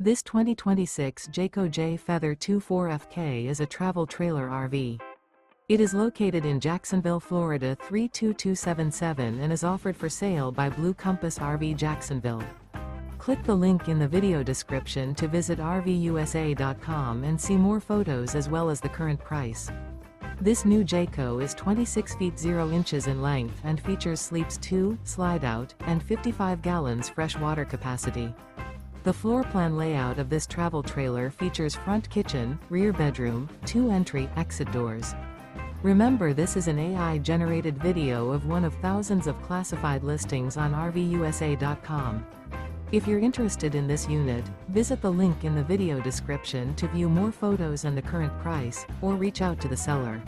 This 2026 Jayco Jay Feather 24FK is a travel trailer RV. It is located in Jacksonville, Florida 32277 and is offered for sale by Blue Compass RV Jacksonville. Click the link in the video description to visit RVUSA.com and see more photos as well as the current price. This new Jayco is 26 feet 0 inches in length and features sleeps 2, slide-out, and 55 gallons fresh water capacity. The floor plan layout of this travel trailer features front kitchen, rear bedroom, 2 entry/exit doors. Remember, this is an AI-generated video of one of thousands of classified listings on RVUSA.com. If you're interested in this unit, visit the link in the video description to view more photos and the current price, or reach out to the seller.